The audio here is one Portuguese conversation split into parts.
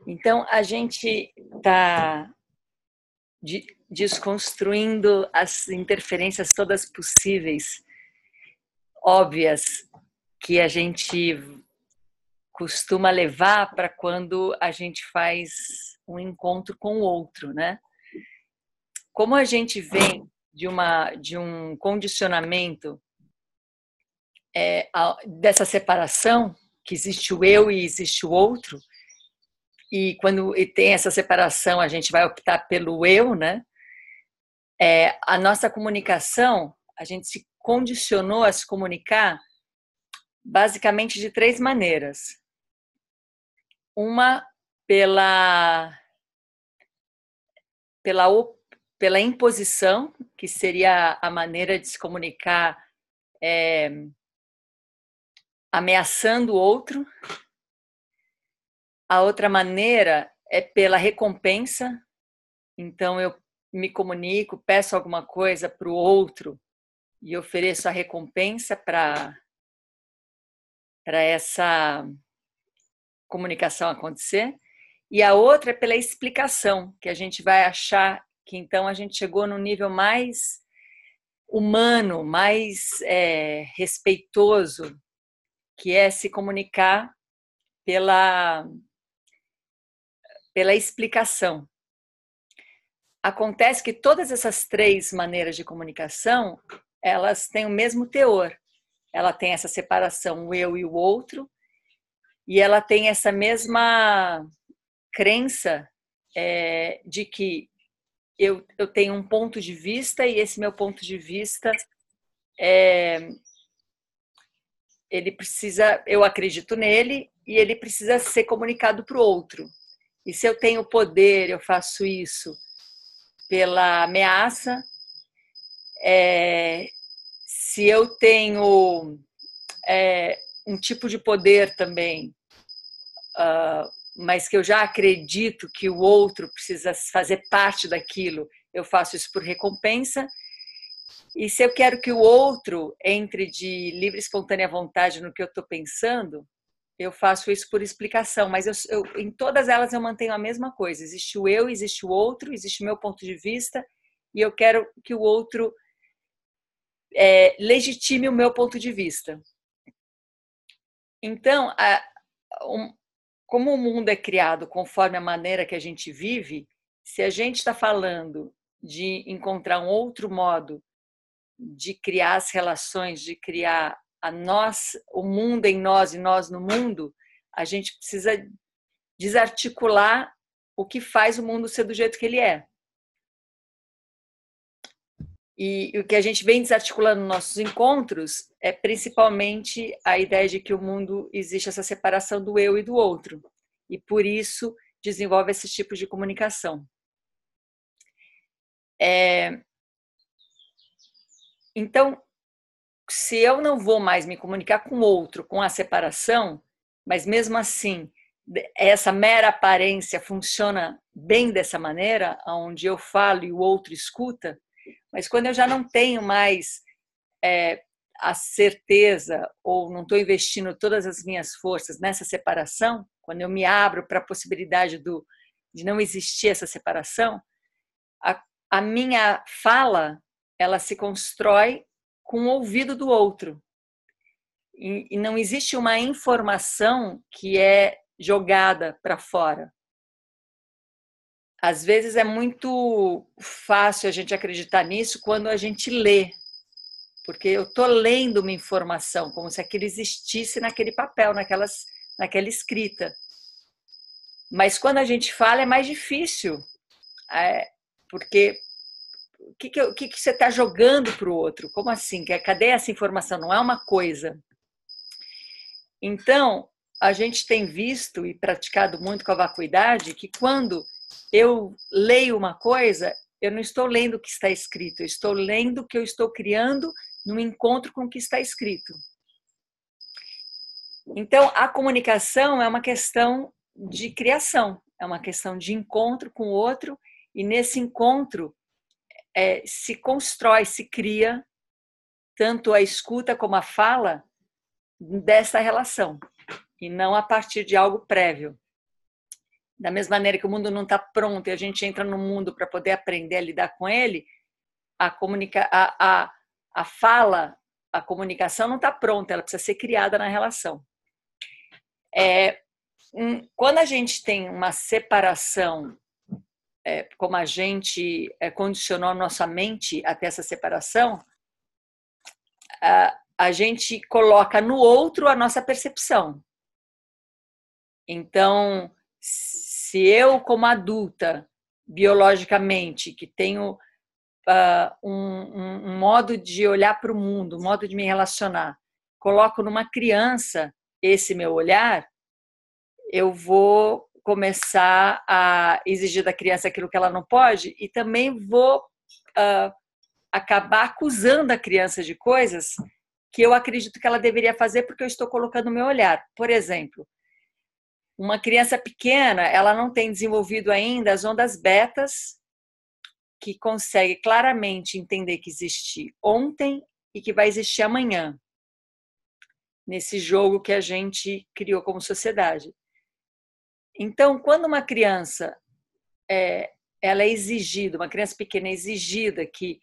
Então, a gente está desconstruindo as interferências todas possíveis, óbvias, que a gente costuma levar para quando a gente faz um encontro com o outro, né? Como a gente vem de um condicionamento dessa separação, que existe o eu e existe o outro, e quando tem essa separação, a gente vai optar pelo eu, né? A nossa comunicação, a gente se condicionou a se comunicar basicamente de três maneiras. Uma pela, pela, pela imposição, que seria a maneira de se comunicar ameaçando o outro. A outra maneira é pela recompensa. Então, eu me comunico, peço alguma coisa para o outro e ofereço a recompensa para essa comunicação acontecer. E a outra é pela explicação, que a gente vai achar que então a gente chegou no nível mais humano, mais respeitoso, que é se comunicar pela explicação. Acontece que todas essas três maneiras de comunicação, elas têm o mesmo teor. Ela tem essa separação, o eu e o outro, e ela tem essa mesma crença de que eu tenho um ponto de vista e esse meu ponto de vista ele precisa, eu acredito nele e ele precisa ser comunicado para o outro. E se eu tenho poder, eu faço isso pela ameaça. Se eu tenho um tipo de poder também, mas que eu já acredito que o outro precisa fazer parte daquilo, eu faço isso por recompensa. E se eu quero que o outro entre de livre e espontânea vontade no que eu estou pensando, eu faço isso por explicação. Mas em todas elas eu mantenho a mesma coisa. Existe o eu, existe o outro, existe o meu ponto de vista, e eu quero que o outro legitime o meu ponto de vista. Então, como o mundo é criado conforme a maneira que a gente vive, se a gente está falando de encontrar um outro modo de criar as relações, de criar o mundo em nós e nós no mundo, a gente precisa desarticular o que faz o mundo ser do jeito que ele é. E o que a gente vem desarticulando nos nossos encontros é principalmente a ideia de que o mundo existe essa separação do eu e do outro. E por isso desenvolve esse tipo de comunicação. Então, se eu não vou mais me comunicar com o outro, com a separação, mas mesmo assim essa mera aparência funciona bem dessa maneira, onde eu falo e o outro escuta, mas quando eu já não tenho mais a certeza ou não estou investindo todas as minhas forças nessa separação, quando eu me abro para a possibilidade de não existir essa separação, a minha fala ela se constrói com o ouvido do outro. E não existe uma informação que é jogada para fora. Às vezes é muito fácil a gente acreditar nisso quando a gente lê, porque eu estou lendo uma informação, como se aquilo existisse naquele papel, naquela escrita. Mas quando a gente fala é mais difícil, porque o que você está jogando para o outro? Como assim? Cadê essa informação? Não é uma coisa. Então, a gente tem visto e praticado muito com a vacuidade que quando eu leio uma coisa, eu não estou lendo o que está escrito, eu estou lendo o que eu estou criando no encontro com o que está escrito. Então, a comunicação é uma questão de criação, é uma questão de encontro com o outro, e nesse encontro se constrói, se cria tanto a escuta como a fala dessa relação, e não a partir de algo prévio. Da mesma maneira que o mundo não está pronto e a gente entra no mundo para poder aprender a lidar com ele, a fala, a comunicação não está pronta, ela precisa ser criada na relação. Quando a gente tem uma separação, como a gente condicionou a nossa mente até essa separação, a gente coloca no outro a nossa percepção. Então, se eu, como adulta, biologicamente, que tenho um modo de olhar para o mundo, um modo de me relacionar, coloco numa criança esse meu olhar, eu vou começar a exigir da criança aquilo que ela não pode e também vou acabar acusando a criança de coisas que eu acredito que ela deveria fazer porque eu estou colocando o meu olhar. Por exemplo, uma criança pequena, ela não tem desenvolvido ainda as ondas betas, que consegue claramente entender que existe ontem e que vai existir amanhã, nesse jogo que a gente criou como sociedade. Então, quando uma criança ela é exigida, uma criança pequena é exigida que,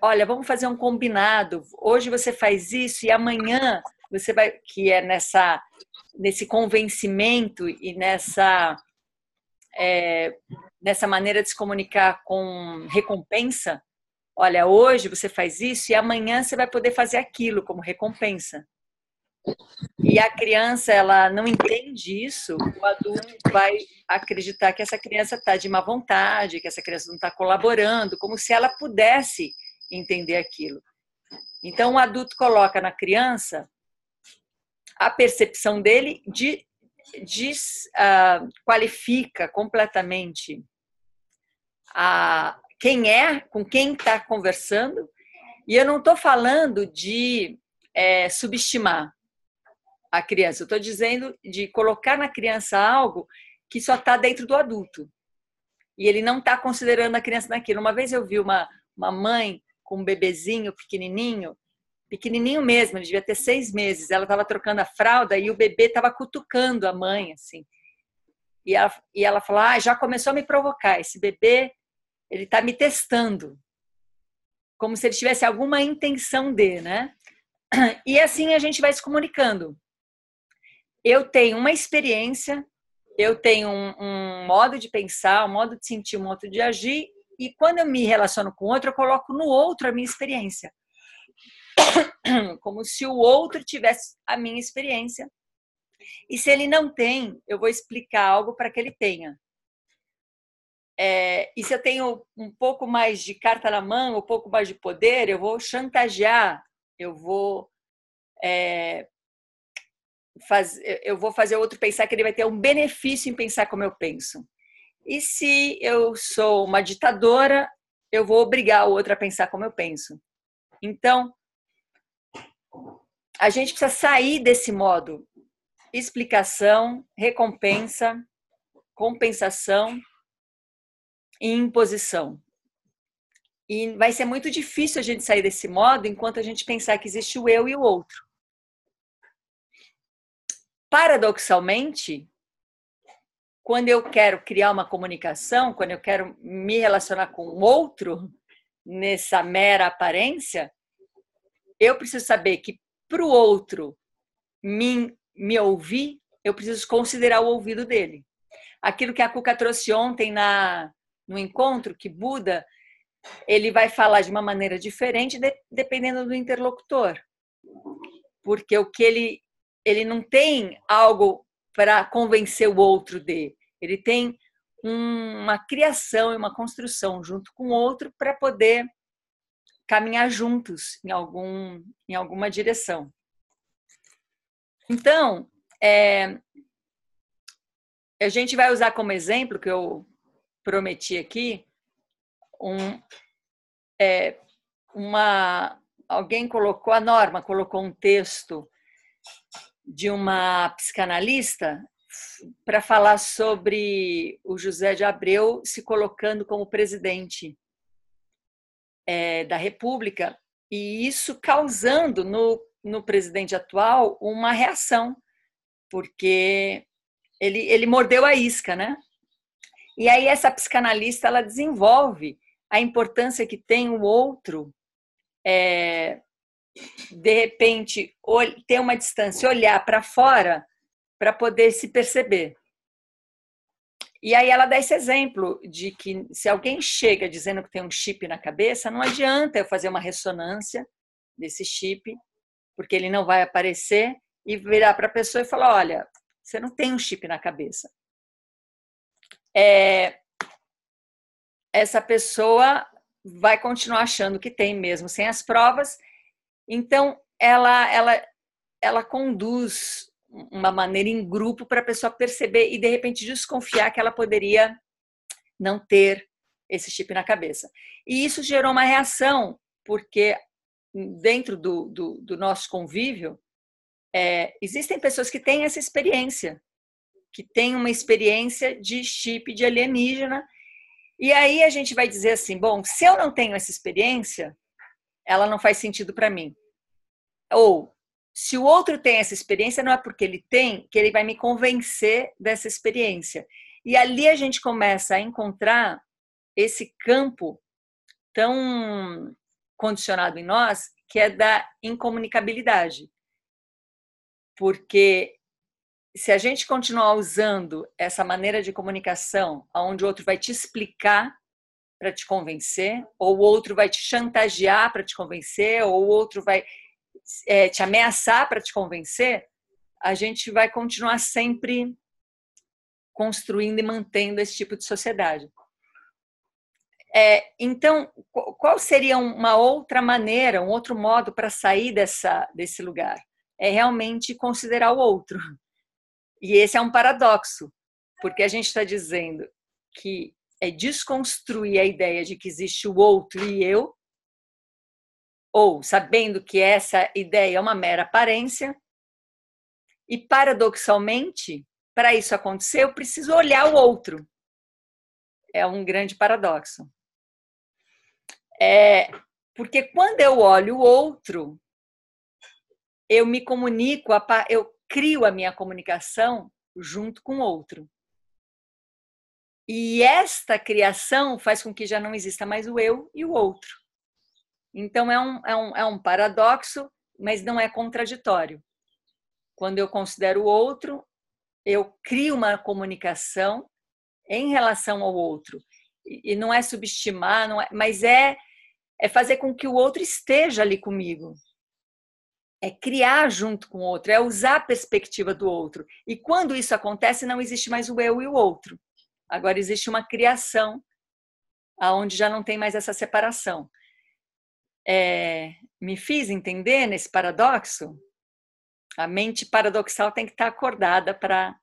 olha, vamos fazer um combinado, hoje você faz isso e amanhã você vai, que é nesse convencimento e nessa maneira de se comunicar com recompensa. Olha, hoje você faz isso e amanhã você vai poder fazer aquilo como recompensa. E a criança, ela não entende isso, o adulto vai acreditar que essa criança está de má vontade, que essa criança não está colaborando, como se ela pudesse entender aquilo. Então, o adulto coloca na criança a percepção dele qualifica completamente quem é, com quem está conversando, e eu não estou falando de subestimar a criança, eu estou dizendo de colocar na criança algo que só está dentro do adulto, e ele não está considerando a criança naquilo. Uma vez eu vi uma mãe com um bebezinho pequenininho mesmo, ele devia ter 6 meses, ela estava trocando a fralda e o bebê estava cutucando a mãe, assim. E ela falou, já começou a me provocar, esse bebê, ele está me testando, como se ele tivesse alguma intenção de, né? E assim a gente vai se comunicando. Eu tenho uma experiência, eu tenho um modo de pensar, um modo de sentir, um modo de agir, e quando eu me relaciono com o outro, eu coloco no outro a minha experiência. Como se o outro tivesse a minha experiência. E se ele não tem, eu vou explicar algo para que ele tenha. E se eu tenho um pouco mais de carta na mão, um pouco mais de poder, eu vou chantagear, eu vou fazer o outro pensar que ele vai ter um benefício em pensar como eu penso. E se eu sou uma ditadora, eu vou obrigar o outro a pensar como eu penso. Então, a gente precisa sair desse modo: explicação, recompensa, compensação e imposição. E vai ser muito difícil a gente sair desse modo enquanto a gente pensar que existe o eu e o outro. Paradoxalmente, quando eu quero criar uma comunicação, quando eu quero me relacionar com o outro, nessa mera aparência, eu preciso saber que para o outro me ouvir, eu preciso considerar o ouvido dele. Aquilo que a Cuca trouxe ontem no encontro, que Buda, ele vai falar de uma maneira diferente dependendo do interlocutor. Porque o que ele não tem algo para convencer o outro de. Ele tem uma criação e uma construção junto com o outro para poder caminhar juntos em alguma direção. Então, a gente vai usar como exemplo, que eu prometi aqui, alguém colocou, a Norma colocou um texto de uma psicanalista para falar sobre o José de Abreu se colocando como presidente da República, e isso causando no presidente atual uma reação, porque ele mordeu a isca, né? E aí essa psicanalista, ela desenvolve a importância que tem o outro, de repente, ter uma distância, olhar para fora para poder se perceber. E aí ela dá esse exemplo de que se alguém chega dizendo que tem um chip na cabeça, não adianta eu fazer uma ressonância desse chip, porque ele não vai aparecer, e virar para a pessoa e falar, olha, você não tem um chip na cabeça. Essa pessoa vai continuar achando que tem mesmo sem as provas, então ela conduz uma maneira em grupo para a pessoa perceber e de repente desconfiar que ela poderia não ter esse chip na cabeça. E isso gerou uma reação, porque dentro do nosso convívio, existem pessoas que têm essa experiência, que têm uma experiência de chip de alienígena, e aí a gente vai dizer assim, bom, se eu não tenho essa experiência, ela não faz sentido para mim. Ou, se o outro tem essa experiência, não é porque ele tem que ele vai me convencer dessa experiência. E ali a gente começa a encontrar esse campo tão condicionado em nós, que é da incomunicabilidade. Porque se a gente continuar usando essa maneira de comunicação, onde o outro vai te explicar para te convencer, ou o outro vai te chantagear para te convencer, ou o outro vai te ameaçar para te convencer, a gente vai continuar sempre construindo e mantendo esse tipo de sociedade. Então, qual seria uma outra maneira, um outro modo para sair desse lugar? É realmente considerar o outro. E esse é um paradoxo, porque a gente está dizendo que é desconstruir a ideia de que existe o outro e eu, ou sabendo que essa ideia é uma mera aparência, e paradoxalmente, para isso acontecer, eu preciso olhar o outro. É um grande paradoxo. Porque quando eu olho o outro, eu me comunico, eu crio a minha comunicação junto com o outro. E esta criação faz com que já não exista mais o eu e o outro. Então é um paradoxo, mas não é contraditório. Quando eu considero o outro, eu crio uma comunicação em relação ao outro. E não é subestimar, não é, mas é fazer com que o outro esteja ali comigo. É criar junto com o outro, é usar a perspectiva do outro. E quando isso acontece, não existe mais o eu e o outro. Agora existe uma criação, onde já não tem mais essa separação. Me fiz entender nesse paradoxo? A mente paradoxal tem que estar acordada para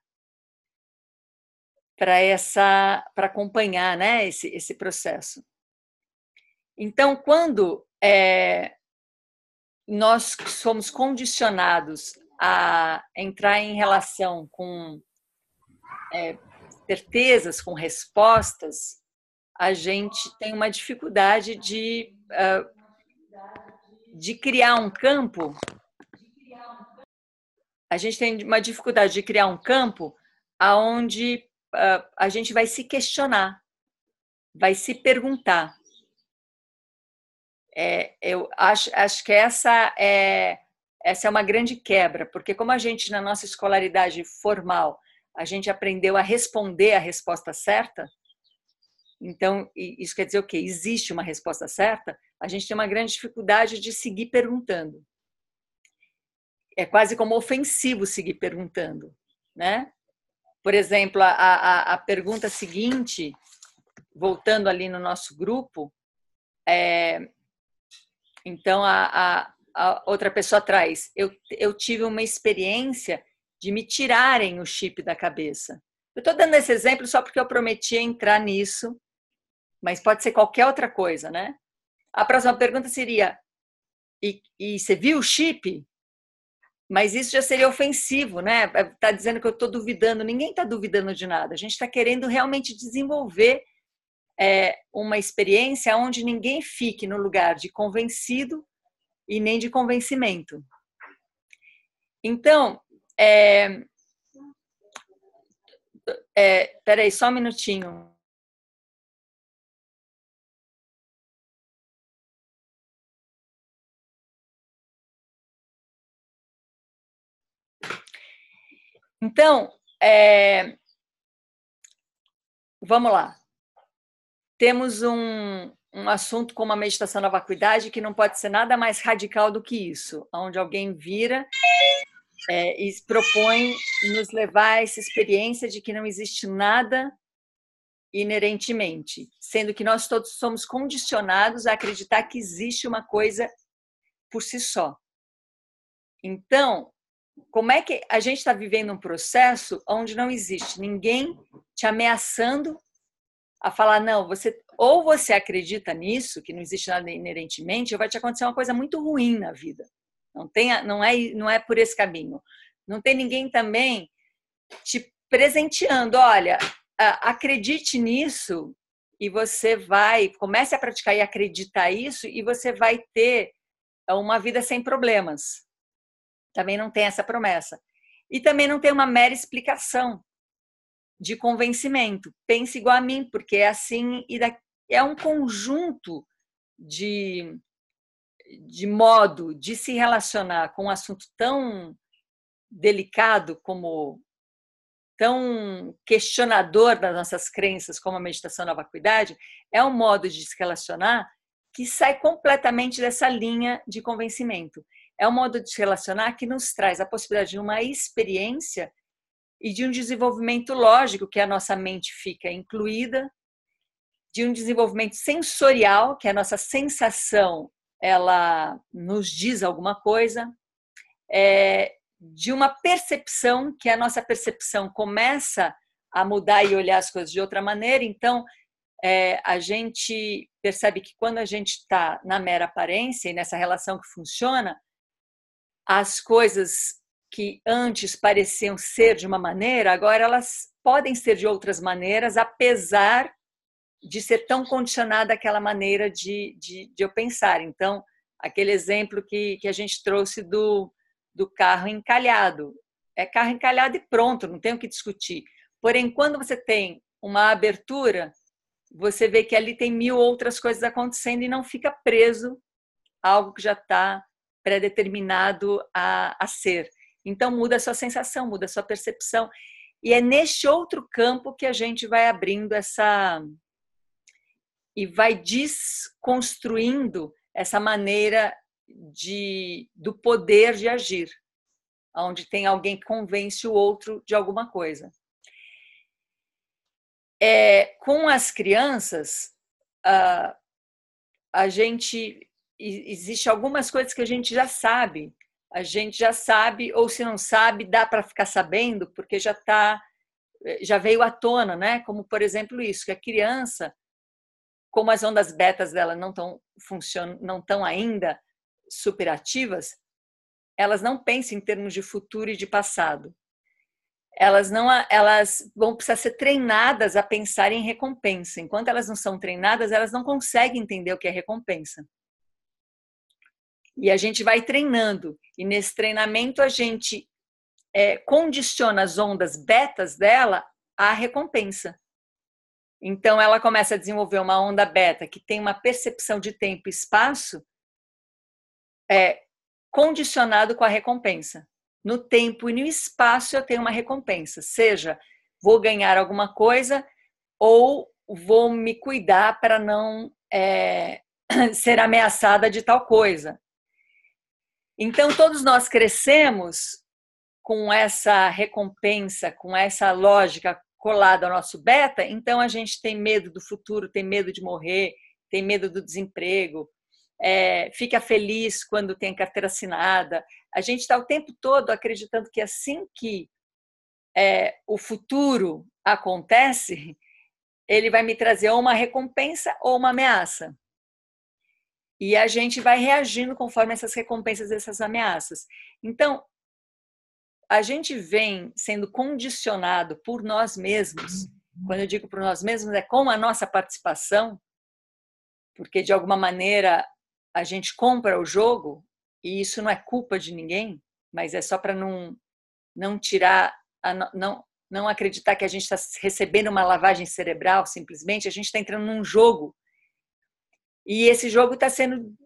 acompanhar, né, esse processo. Então, quando nós somos condicionados a entrar em relação com certezas, com respostas, a gente tem uma dificuldade de criar um campo. A gente tem uma dificuldade de criar um campo onde a gente vai se questionar, vai se perguntar. Eu acho que essa é uma grande quebra, porque como a gente, na nossa escolaridade formal, a gente aprendeu a responder a resposta certa, então isso quer dizer o quê? Existe uma resposta certa, a gente tem uma grande dificuldade de seguir perguntando. É quase como ofensivo seguir perguntando, né? Por exemplo, a pergunta seguinte, voltando ali no nosso grupo, então a outra pessoa traz, eu tive uma experiência de me tirarem o chip da cabeça. Eu estou dando esse exemplo só porque eu prometi entrar nisso, mas pode ser qualquer outra coisa, né? A próxima pergunta seria, e você viu o chip? Mas isso já seria ofensivo, né? Está dizendo que eu estou duvidando. Ninguém está duvidando de nada. A gente está querendo realmente desenvolver uma experiência onde ninguém fique no lugar de convencido e nem de convencimento. Então, Peraí, só um minutinho. Então, vamos lá. Temos um assunto como a meditação da vacuidade que não pode ser nada mais radical do que isso, onde alguém vira e propõe nos levar a essa experiência de que não existe nada inerentemente, sendo que nós todos somos condicionados a acreditar que existe uma coisa por si só. Então, como é que a gente está vivendo um processo onde não existe ninguém te ameaçando a falar, não, ou você acredita nisso, que não existe nada inerentemente, ou vai te acontecer uma coisa muito ruim na vida. Não é por esse caminho. Não tem ninguém também te presenteando, olha, acredite nisso e você comece a praticar e acreditar isso e você vai ter uma vida sem problemas. Também não tem essa promessa. E também não tem uma mera explicação de convencimento. Pense igual a mim, porque é assim, é um conjunto de modo de se relacionar com um assunto tão delicado como tão questionador das nossas crenças como a meditação da vacuidade, é um modo de se relacionar que sai completamente dessa linha de convencimento. É um modo de se relacionar que nos traz a possibilidade de uma experiência e de um desenvolvimento lógico, que a nossa mente fica incluída, de um desenvolvimento sensorial, que a nossa sensação ela nos diz alguma coisa, de uma percepção, que a nossa percepção começa a mudar e olhar as coisas de outra maneira. Então, a gente percebe que quando a gente está na mera aparência e nessa relação que funciona, as coisas que antes pareciam ser de uma maneira, agora elas podem ser de outras maneiras, apesar de ser tão condicionada àquela maneira de eu pensar. Então, aquele exemplo que a gente trouxe do carro encalhado. É carro encalhado e pronto, não tem o que discutir. Porém, quando você tem uma abertura, você vê que ali tem 1000 outras coisas acontecendo e não fica preso a algo que já está pré-determinado a ser. Então, muda a sua sensação, muda a sua percepção. E é neste outro campo que a gente vai abrindo e vai desconstruindo essa maneira do poder de agir, onde tem alguém que convence o outro de alguma coisa. Com as crianças, existe algumas coisas que a gente já sabe, ou se não sabe, dá para ficar sabendo, porque já veio à tona, né? Como, por exemplo, isso, que a criança, como as ondas betas dela não estão ainda superativas, elas não pensam em termos de futuro e de passado. Elas vão precisar ser treinadas a pensar em recompensa. Enquanto elas não são treinadas, elas não conseguem entender o que é recompensa. E a gente vai treinando. E nesse treinamento a gente condiciona as ondas betas dela à recompensa. Então ela começa a desenvolver uma onda beta que tem uma percepção de tempo e espaço condicionado com a recompensa. No tempo e no espaço eu tenho uma recompensa, seja vou ganhar alguma coisa ou vou me cuidar para não ser ameaçada de tal coisa. Então todos nós crescemos com essa recompensa, com essa lógica colada ao nosso beta, então a gente tem medo do futuro, tem medo de morrer, tem medo do desemprego, fica feliz quando tem carteira assinada. A gente está o tempo todo acreditando que assim que o futuro acontece, ele vai me trazer ou uma recompensa ou uma ameaça. E a gente vai reagindo conforme essas recompensas e essas ameaças. Então, a gente vem sendo condicionado por nós mesmos. Quando eu digo por nós mesmos, é com a nossa participação, porque de alguma maneira a gente compra o jogo, e isso não é culpa de ninguém, mas é só para não tirar, não acreditar que a gente está recebendo uma lavagem cerebral, simplesmente, a gente está entrando num jogo. E esse jogo está sendo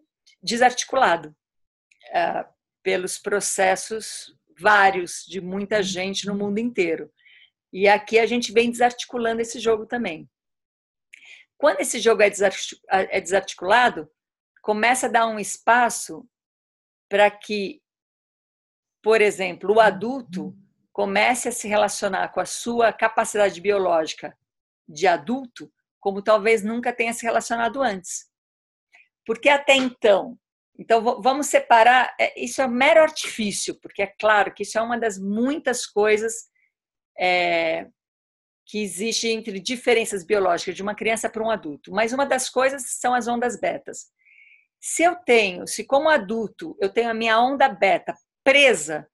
desarticulado pelos processos vários de muita gente no mundo inteiro. E aqui a gente vem desarticulando esse jogo também. Quando esse jogo é desarticulado, começa a dar um espaço para que, por exemplo, o adulto comece a se relacionar com a sua capacidade biológica de adulto como talvez nunca tenha se relacionado antes. Porque até então, vamos separar, isso é mero artifício, porque é claro que isso é uma das muitas coisas que existe entre diferenças biológicas de uma criança para um adulto. Mas uma das coisas são as ondas betas. Se como adulto eu tenho a minha onda beta presa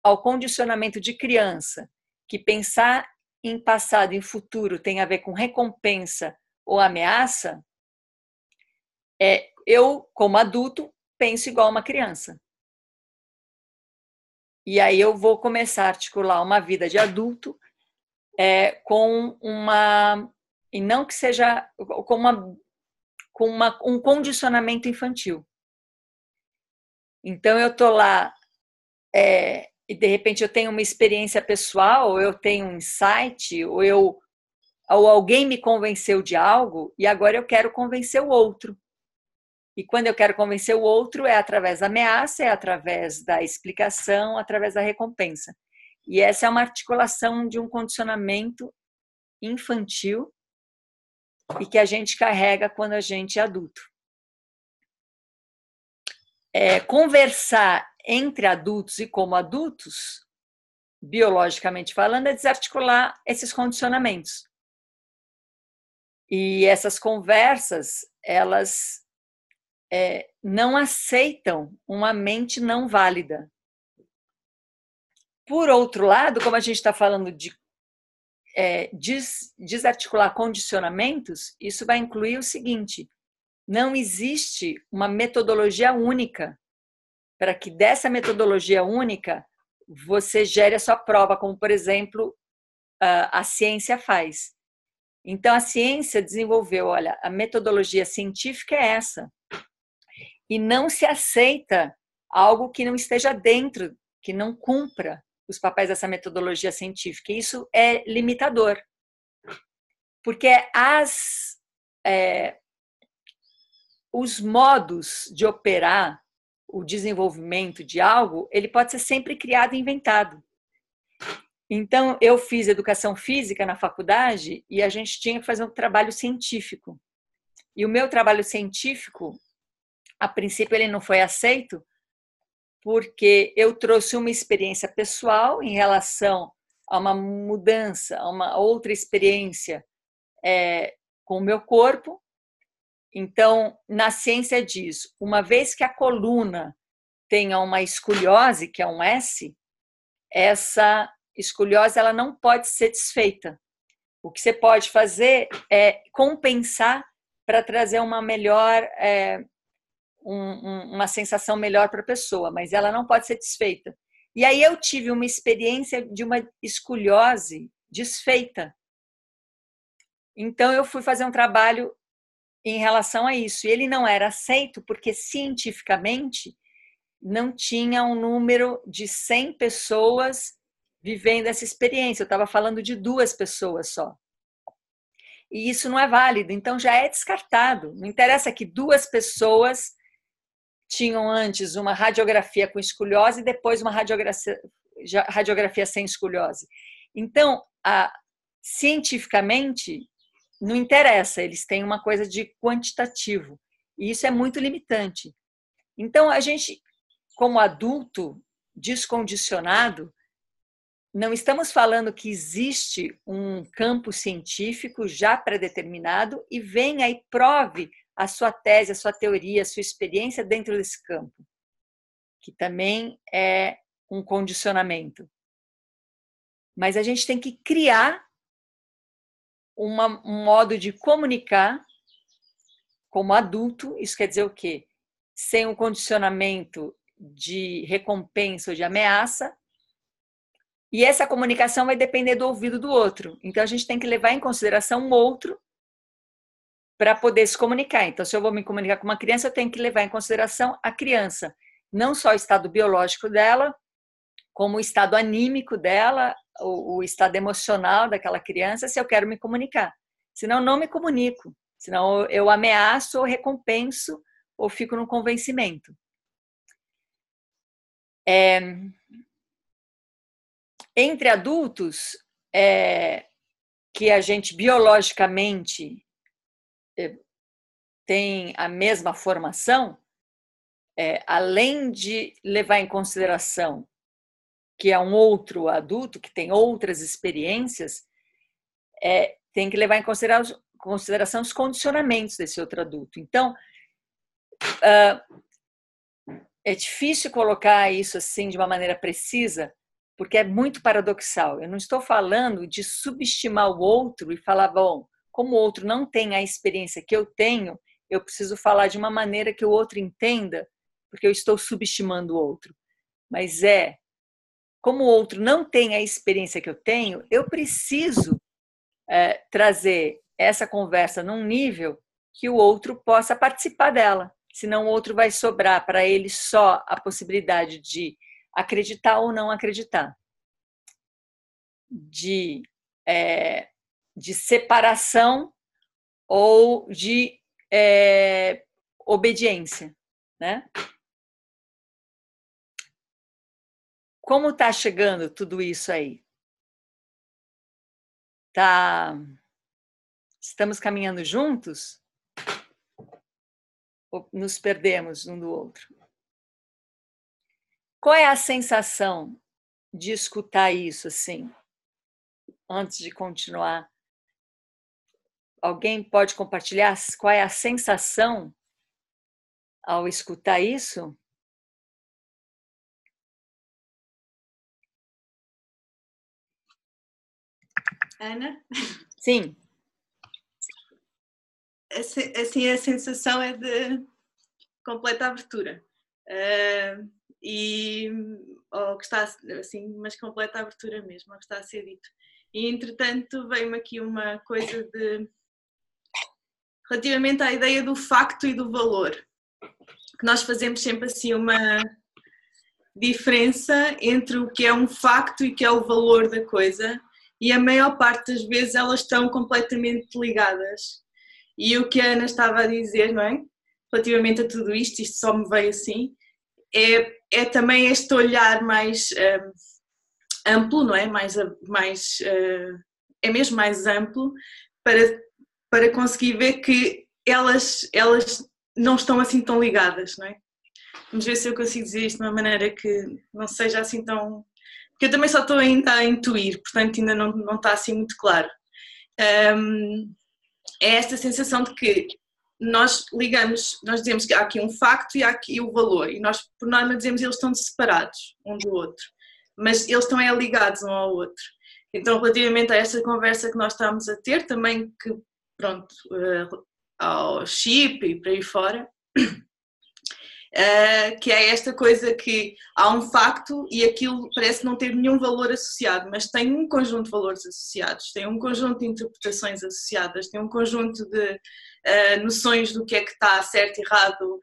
ao condicionamento de criança, que pensar em passado e em futuro tem a ver com recompensa ou ameaça, eu, como adulto, penso igual uma criança. E aí eu vou começar a articular uma vida de adulto com uma... E não que seja com um condicionamento infantil. Então eu estou lá e de repente eu tenho uma experiência pessoal, ou eu tenho um insight, ou alguém me convenceu de algo e agora eu quero convencer o outro. E quando eu quero convencer o outro é através da ameaça, é através da explicação, através da recompensa. E essa é uma articulação de um condicionamento infantil e que a gente carrega quando a gente é adulto. Conversar entre adultos e como adultos, biologicamente falando, é desarticular esses condicionamentos. E essas conversas, elas não aceitam uma mente não válida. Por outro lado, como a gente está falando de desarticular condicionamentos, isso vai incluir o seguinte: não existe uma metodologia única para que dessa metodologia única você gere a sua prova, como, por exemplo, a ciência faz. Então, a ciência desenvolveu, olha, a metodologia científica é essa. E não se aceita algo que não esteja dentro, que não cumpra os papéis dessa metodologia científica. E isso é limitador. Porque os modos de operar o desenvolvimento de algo, ele pode ser sempre criado e inventado. Então, eu fiz educação física na faculdade e a gente tinha que fazer um trabalho científico. E o meu trabalho científico, a princípio, ele não foi aceito porque eu trouxe uma experiência pessoal em relação a uma mudança, a uma outra experiência com o meu corpo. Então, na ciência diz, uma vez que a coluna tenha uma escoliose, que é um S, essa escoliose ela não pode ser desfeita. O que você pode fazer é compensar para trazer uma melhor, uma sensação melhor para a pessoa, mas ela não pode ser desfeita. E aí eu tive uma experiência de uma escoliose desfeita. Então eu fui fazer um trabalho em relação a isso. E ele não era aceito porque cientificamente não tinha um número de 100 pessoas vivendo essa experiência. Eu estava falando de 2 pessoas só. E isso não é válido, então já é descartado. Não interessa que 2 pessoas tinham antes uma radiografia com escoliose e depois uma radiografia sem escoliose. Então, cientificamente, não interessa, eles têm uma coisa de quantitativo. E isso é muito limitante. Então, a gente, como adulto descondicionado, não estamos falando que existe um campo científico já predeterminado e venha e prove a sua tese, a sua teoria, a sua experiência dentro desse campo, que também é um condicionamento. Mas a gente tem que criar um modo de comunicar como adulto, isso quer dizer o quê? Sem um condicionamento de recompensa ou de ameaça, E essa comunicação vai depender do ouvido do outro. Então, a gente tem que levar em consideração o outro para poder se comunicar. Então, se eu vou me comunicar com uma criança, eu tenho que levar em consideração a criança. Não só o estado biológico dela, como o estado anímico dela, o estado emocional daquela criança, se eu quero me comunicar. Senão, não me comunico. Senão, eu ameaço ou recompenso ou fico no convencimento. Entre adultos, que a gente biologicamente tem a mesma formação, além de levar em consideração que é um outro adulto, que tem outras experiências, tem que levar em consideração os condicionamentos desse outro adulto. Então, é difícil colocar isso assim de uma maneira precisa, porque é muito paradoxal. Eu não estou falando de subestimar o outro e falar, bom, como o outro não tem a experiência que eu tenho, eu preciso falar de uma maneira que o outro entenda, porque eu estou subestimando o outro. Mas como o outro não tem a experiência que eu tenho, eu preciso trazer essa conversa num nível que o outro possa participar dela. Senão o outro vai sobrar para ele só a possibilidade de acreditar ou não acreditar. De separação ou de obediência, né? Como está chegando tudo isso aí? Estamos caminhando juntos? Ou nos perdemos um do outro? Qual é a sensação de escutar isso assim? Antes de continuar, alguém pode compartilhar qual é a sensação ao escutar isso? Ana? Sim. Assim, a sensação é de completa abertura. Ou que está assim, mas completa abertura mesmo, ao que está a ser dito. E entretanto veio-me aqui uma coisa relativamente à ideia do facto e do valor, que nós fazemos sempre assim uma diferença entre o que é um facto e o que é o valor da coisa, e a maior parte das vezes elas estão completamente ligadas. E o que a Ana estava a dizer, não é? Relativamente a tudo isto só me veio assim, é também este olhar mais amplo, não é? É mesmo mais amplo para conseguir ver que elas não estão assim tão ligadas, não é? Vamos ver se eu consigo dizer isto de uma maneira que não seja assim tão... Porque eu também só estou ainda a intuir, portanto ainda não está assim muito claro. É esta sensação de que nós ligamos, nós dizemos que há aqui um facto e há aqui o valor, e nós por norma dizemos que eles estão separados um do outro, mas eles estão ligados um ao outro. Então, relativamente a esta conversa que nós estamos a ter, também que, pronto, ao chip e por aí fora, que é esta coisa que há um facto e aquilo parece não ter nenhum valor associado, mas tem um conjunto de valores associados, tem um conjunto de interpretações associadas, tem um conjunto de noções do que é que está certo e errado,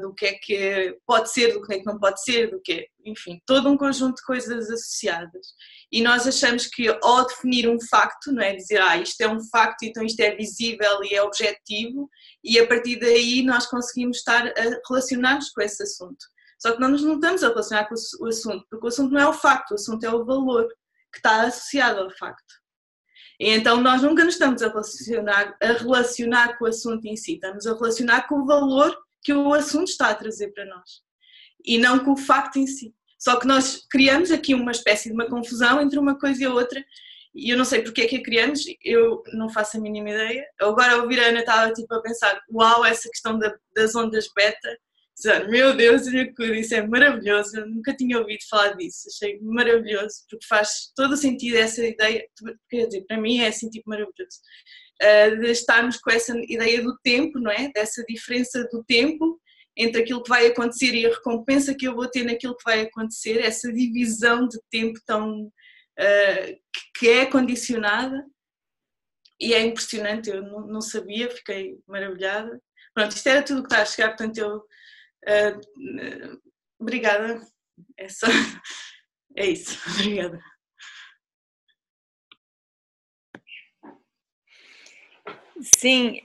do que é que pode ser, do que é que não pode ser, do que é, enfim, todo um conjunto de coisas associadas. E nós achamos que ao definir um facto, não é dizer, isto é um facto, então isto é visível e é objetivo, e a partir daí nós conseguimos estar a relacionar-nos com esse assunto. Só que nós não estamos a relacionar com o assunto, porque o assunto não é o facto, o assunto é o valor que está associado ao facto. E então nós nunca nos estamos a relacionar com o assunto em si, estamos a relacionar com o valor que o assunto está a trazer para nós, e não com o facto em si. Só que nós criamos aqui uma espécie de uma confusão entre uma coisa e a outra, e eu não sei porque é que a criamos, eu não faço a mínima ideia. Agora a ouvir a Ana estava tipo a pensar, uau, essa questão das ondas beta, meu Deus, isso é maravilhoso, eu nunca tinha ouvido falar disso, achei maravilhoso, porque faz todo o sentido essa ideia, quer dizer, para mim é assim tipo maravilhoso, de estarmos com essa ideia do tempo, não é? Dessa diferença do tempo entre aquilo que vai acontecer e a recompensa que eu vou ter naquilo que vai acontecer, essa divisão de tempo tão que é condicionada, e é impressionante, eu não sabia, fiquei maravilhada. Pronto, isto era tudo o que está a chegar, portanto eu... obrigada, é isso, obrigada. Sim,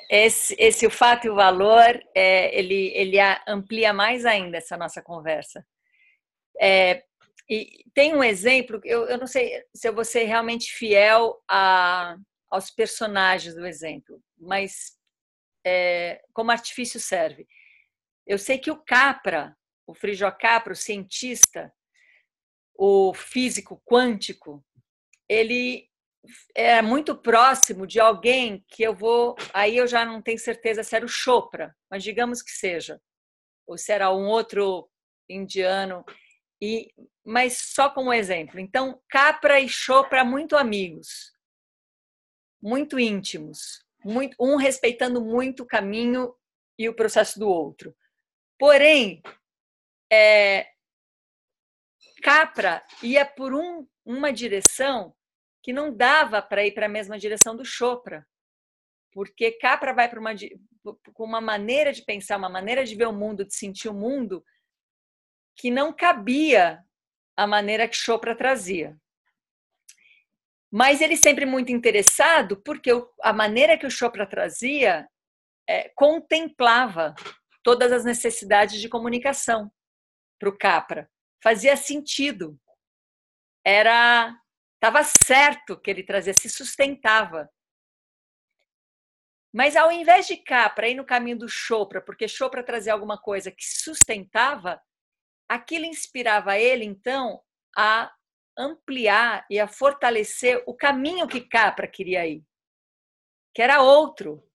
esse o fato e o valor, ele amplia mais ainda essa nossa conversa. E tem um exemplo, eu não sei se eu vou ser realmente fiel aos personagens do exemplo, mas como artifício serve. Eu sei que o Capra, o Frijo Capra, o cientista, o físico quântico, ele é muito próximo de alguém que aí eu já não tenho certeza se era o Chopra, mas digamos que seja, ou se era um outro indiano, mas só como exemplo. Então, Capra e Chopra muito amigos, muito íntimos, um respeitando muito o caminho e o processo do outro. Porém, Capra ia por uma direção que não dava para ir para a mesma direção do Chopra, porque Capra vai para uma maneira de pensar, uma maneira de ver o mundo, de sentir o mundo, que não cabia a maneira que Chopra trazia. Mas ele sempre muito interessado, porque a maneira que o Chopra trazia contemplava todas as necessidades de comunicação para o Capra. Fazia sentido. Estava certo que ele trazia, se sustentava. Mas ao invés de Capra ir no caminho do Chopra, porque Chopra trazia alguma coisa que sustentava, aquilo inspirava ele, então, a ampliar e a fortalecer o caminho que Capra queria ir, que era outro,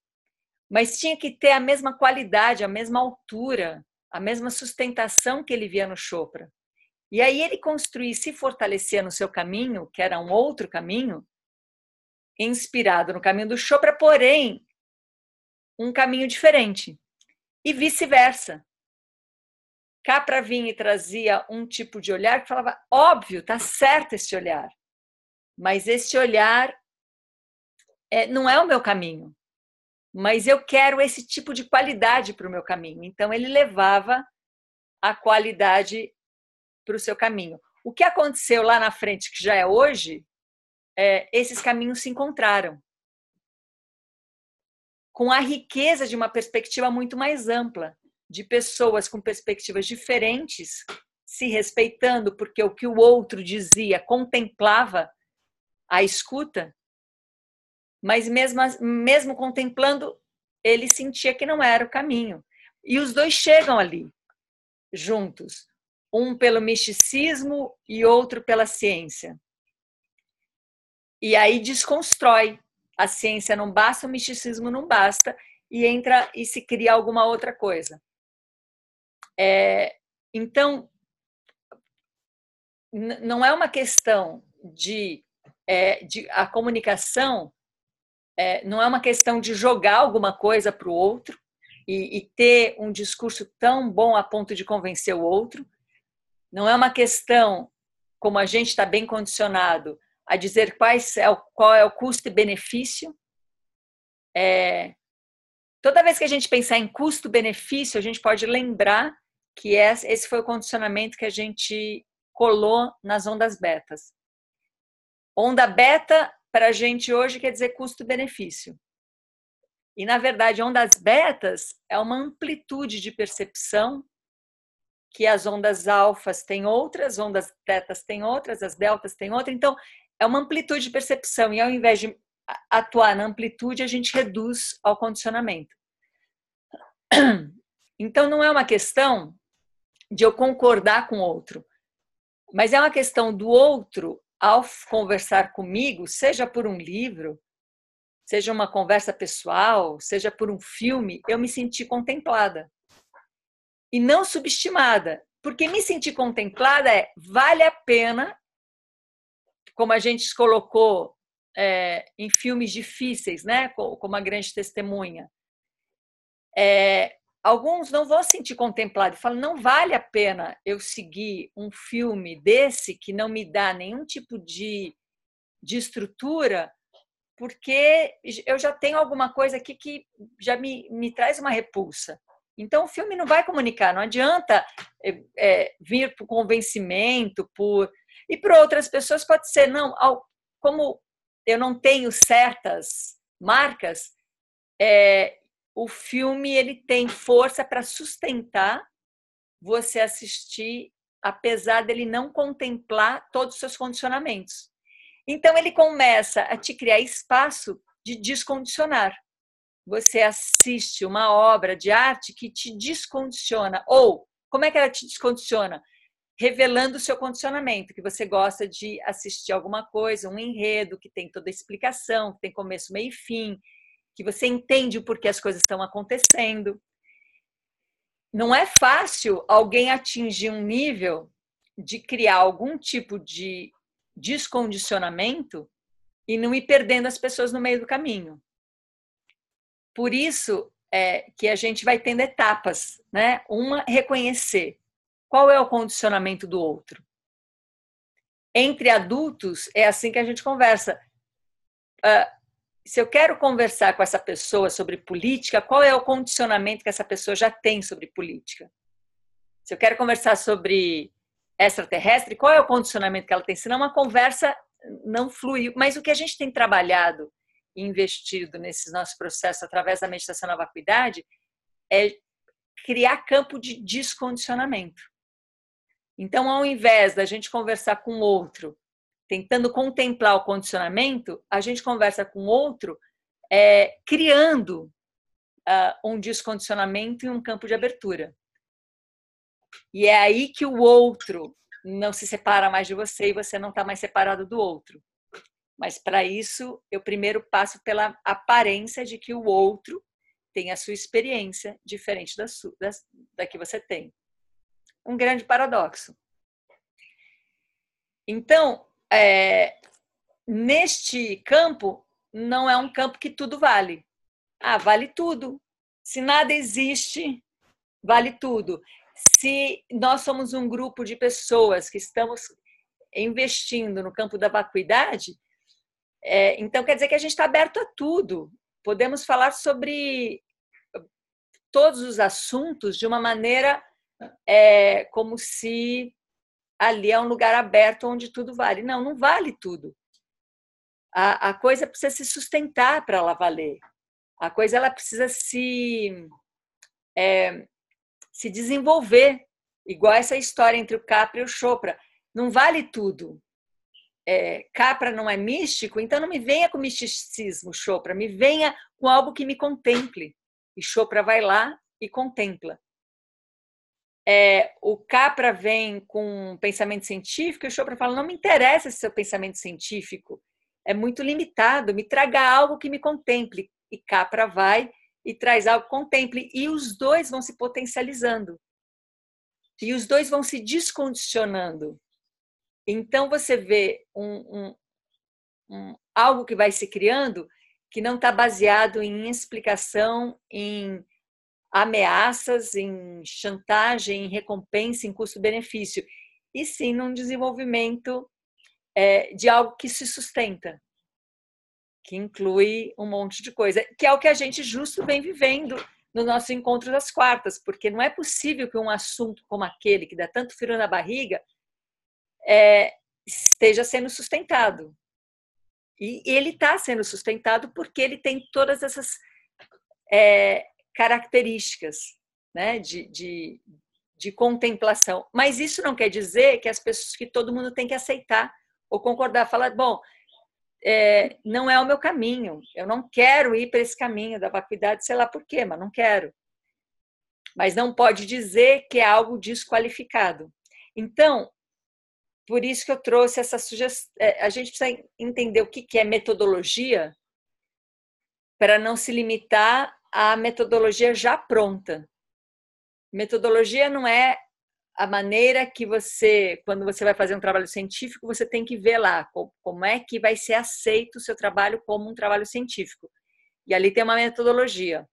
mas tinha que ter a mesma qualidade, a mesma altura, a mesma sustentação que ele via no Chopra. E aí ele construía e se fortalecia no seu caminho, que era um outro caminho, inspirado no caminho do Chopra, porém, um caminho diferente. E vice-versa. Capra vinha e trazia um tipo de olhar que falava, óbvio, tá certo esse olhar, mas esse olhar não é o meu caminho, mas eu quero esse tipo de qualidade para o meu caminho. Então, ele levava a qualidade para o seu caminho. O que aconteceu lá na frente, que já é hoje, esses caminhos se encontraram com a riqueza de uma perspectiva muito mais ampla, de pessoas com perspectivas diferentes, se respeitando, porque o que o outro dizia contemplava a escuta, mas mesmo contemplando, ele sentia que não era o caminho. E os dois chegam ali, juntos, um pelo misticismo e outro pela ciência. E aí desconstrói. A ciência não basta, o misticismo não basta, e entra e se cria alguma outra coisa. Então, não é uma questão de a comunicação, não é uma questão de jogar alguma coisa para o outro e ter um discurso tão bom a ponto de convencer o outro. Não é uma questão, como a gente está bem condicionado, a dizer qual é o custo e benefício. Toda vez que a gente pensar em custo-benefício, a gente pode lembrar que esse foi o condicionamento que a gente colou nas ondas betas. Onda beta, para a gente hoje, quer dizer custo-benefício. E, na verdade, ondas betas é uma amplitude de percepção que as ondas alfas têm outras, ondas betas têm outras, as deltas têm outra. Então, é uma amplitude de percepção. E, ao invés de atuar na amplitude, a gente reduz ao condicionamento. Então, não é uma questão de eu concordar com o outro, mas é uma questão do outro, ao conversar comigo, seja por um livro, seja uma conversa pessoal, seja por um filme, eu me senti contemplada. E não subestimada, porque me sentir contemplada vale a pena, como a gente colocou em filmes difíceis, né? Como A Grande Testemunha. alguns não vão se sentir contemplados, falam, não vale a pena eu seguir um filme desse que não me dá nenhum tipo de estrutura, porque eu já tenho alguma coisa aqui que já me traz uma repulsa. Então, o filme não vai comunicar, não adianta vir por convencimento, e para outras pessoas pode ser, não, como eu não tenho certas marcas, o filme ele tem força para sustentar você assistir, apesar dele não contemplar todos os seus condicionamentos. Então, ele começa a te criar espaço de descondicionar. Você assiste uma obra de arte que te descondiciona. Ou, como é que ela te descondiciona? Revelando o seu condicionamento, que você gosta de assistir alguma coisa, um enredo que tem toda a explicação, que tem começo, meio e fim, que você entende o porquê as coisas estão acontecendo. Não é fácil alguém atingir um nível de criar algum tipo de descondicionamento e não ir perdendo as pessoas no meio do caminho. Por isso que a gente vai tendo etapas, né? Uma, reconhecer qual é o condicionamento do outro. Entre adultos, é assim que a gente conversa. Se eu quero conversar com essa pessoa sobre política, qual é o condicionamento que essa pessoa já tem sobre política? Se eu quero conversar sobre extraterrestre, qual é o condicionamento que ela tem? Senão uma conversa não flui. Mas o que a gente tem trabalhado e investido nesses nossos processos através da meditação na vacuidade é criar campo de descondicionamento. Então, ao invés da gente conversar com o outro, tentando contemplar o condicionamento, a gente conversa com o outro criando um descondicionamento e um campo de abertura. E é aí que o outro não se separa mais de você e você não está mais separado do outro. Mas, para isso, eu primeiro passo pela aparência de que o outro tem a sua experiência diferente da que você tem. Um grande paradoxo. Então, neste campo, não é um campo que tudo vale. Vale tudo. Se nada existe, vale tudo. Se nós somos um grupo de pessoas que estamos investindo no campo da vacuidade, então quer dizer que a gente está aberto a tudo. Podemos falar sobre todos os assuntos de uma maneira como se ali é um lugar aberto onde tudo vale. Não, não vale tudo. A coisa precisa se sustentar para ela valer. A coisa ela precisa se desenvolver, igual essa história entre o Capra e o Chopra. Não vale tudo. Capra não é místico, então não me venha com misticismo, Chopra, me venha com algo que me contemple. E Chopra vai lá e contempla. O Capra vem com um pensamento científico e o Chopra fala, não me interessa esse seu pensamento científico, é muito limitado, me traga algo que me contemple. E Capra vai e traz algo que contemple. E os dois vão se potencializando. E os dois vão se descondicionando. Então, você vê algo que vai se criando que não está baseado em explicação, em ameaças, em chantagem, em recompensa, em custo-benefício, e sim num desenvolvimento de algo que se sustenta, que inclui um monte de coisa, que é o que a gente justo vem vivendo no nosso encontro das quartas, porque não é possível que um assunto como aquele, que dá tanto frio na barriga, esteja sendo sustentado. E ele está sendo sustentado porque ele tem todas essas características, né, de contemplação. Mas isso não quer dizer que todo mundo tem que aceitar ou concordar, falar, bom, não é o meu caminho, eu não quero ir para esse caminho da vacuidade, sei lá por quê, mas não quero. Mas não pode dizer que é algo desqualificado. Então, por isso que eu trouxe essa sugestão. A gente precisa entender o que é metodologia para não se limitar à metodologia já pronta. Metodologia não é a maneira que quando você vai fazer um trabalho científico, você tem que ver lá como é que vai ser aceito o seu trabalho como um trabalho científico. E ali tem uma metodologia.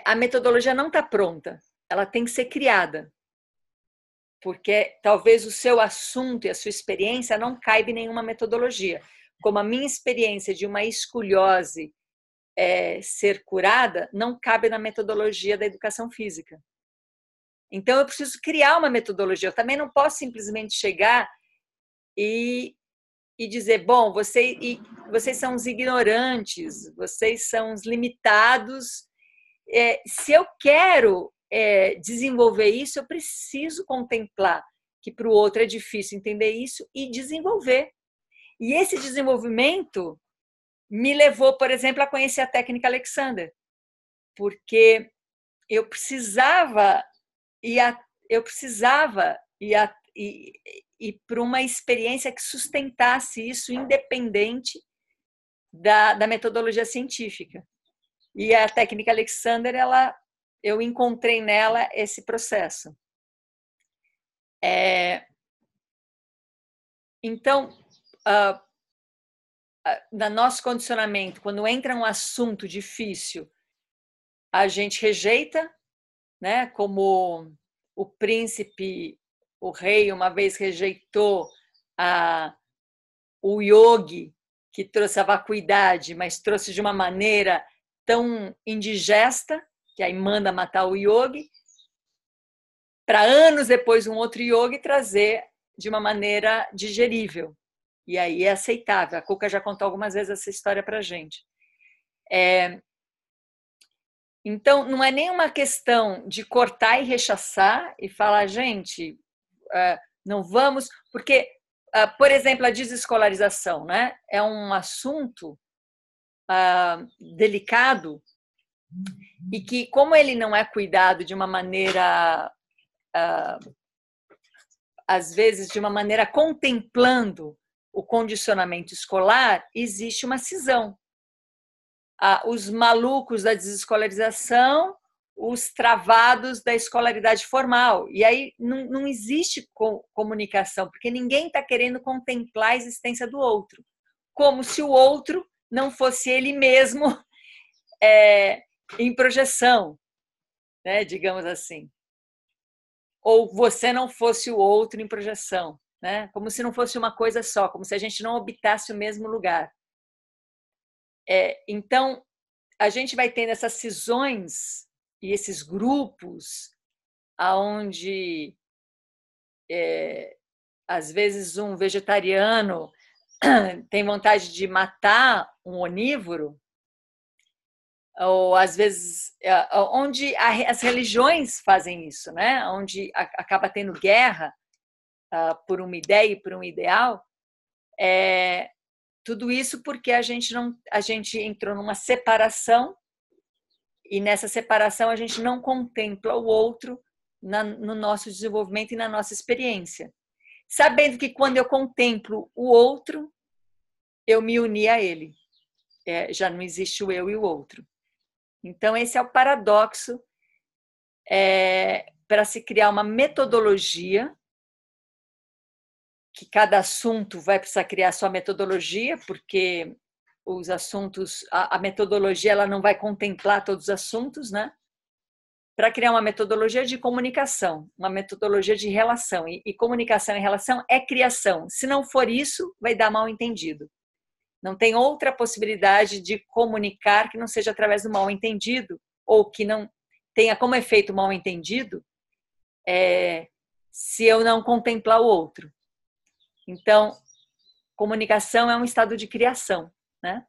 a metodologia não está pronta, ela tem que ser criada. Porque talvez o seu assunto e a sua experiência não caiba em nenhuma metodologia. Como a minha experiência de uma escoliose ser curada, não cabe na metodologia da educação física. Então, eu preciso criar uma metodologia. Eu também não posso simplesmente chegar e dizer, bom, vocês são os ignorantes, vocês são os limitados. Se eu quero desenvolver isso, eu preciso contemplar que para o outro é difícil entender isso e desenvolver. E esse desenvolvimento me levou, por exemplo, a conhecer a técnica Alexander, porque eu precisava ir para uma experiência que sustentasse isso independente da metodologia científica. E a técnica Alexander, eu encontrei nela esse processo. Então, no nosso condicionamento, quando entra um assunto difícil, a gente rejeita, né? Como o príncipe, o rei, uma vez rejeitou o yogi, que trouxe a vacuidade, mas trouxe de uma maneira tão indigesta, que aí manda matar o yogi, para anos depois um outro yogi trazer de uma maneira digerível. E aí é aceitável. A Cuca já contou algumas vezes essa história para a gente. Então, não é nenhuma questão de cortar e rechaçar e falar, gente, não vamos... Porque, por exemplo, a desescolarização, né? É um assunto delicado e que, como ele não é cuidado de uma maneira... às vezes, de uma maneira contemplando o condicionamento escolar, existe uma cisão. Os malucos da desescolarização, os travados da escolaridade formal. E aí não existe comunicação, porque ninguém está querendo contemplar a existência do outro, como se o outro não fosse ele mesmo em projeção, né, digamos assim. Ou você não fosse o outro em projeção, né? Como se não fosse uma coisa só, como se a gente não habitasse o mesmo lugar. Então, a gente vai tendo essas cisões e esses grupos onde, às vezes, um vegetariano tem vontade de matar um onívoro, ou às vezes onde as religiões fazem isso, né? Onde acaba tendo guerra por uma ideia e por um ideal. Tudo isso porque a gente entrou numa separação e nessa separação a gente não contempla o outro no nosso desenvolvimento e na nossa experiência. Sabendo que quando eu contemplo o outro, eu me uni a ele. Já não existe o eu e o outro. Então, esse é o paradoxo para se criar uma metodologia, que cada assunto vai precisar criar sua metodologia, porque os assuntos, a metodologia ela não vai contemplar todos os assuntos, né? Para criar uma metodologia de comunicação, uma metodologia de relação. E comunicação e relação é criação. Se não for isso, vai dar mal entendido. Não tem outra possibilidade de comunicar que não seja através do mal entendido, ou que não tenha como efeito mal entendido, se eu não contemplar o outro. Então, comunicação é um estado de criação, né?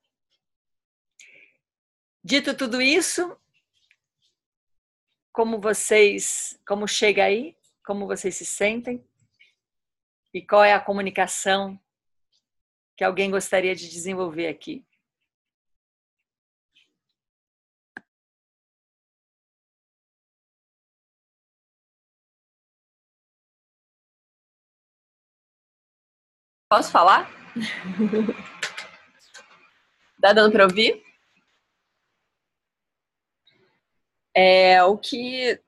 Dito tudo isso, como chega aí? Como vocês se sentem? E qual é a comunicação que alguém gostaria de desenvolver aqui? Posso falar? Tá dando para ouvir? O que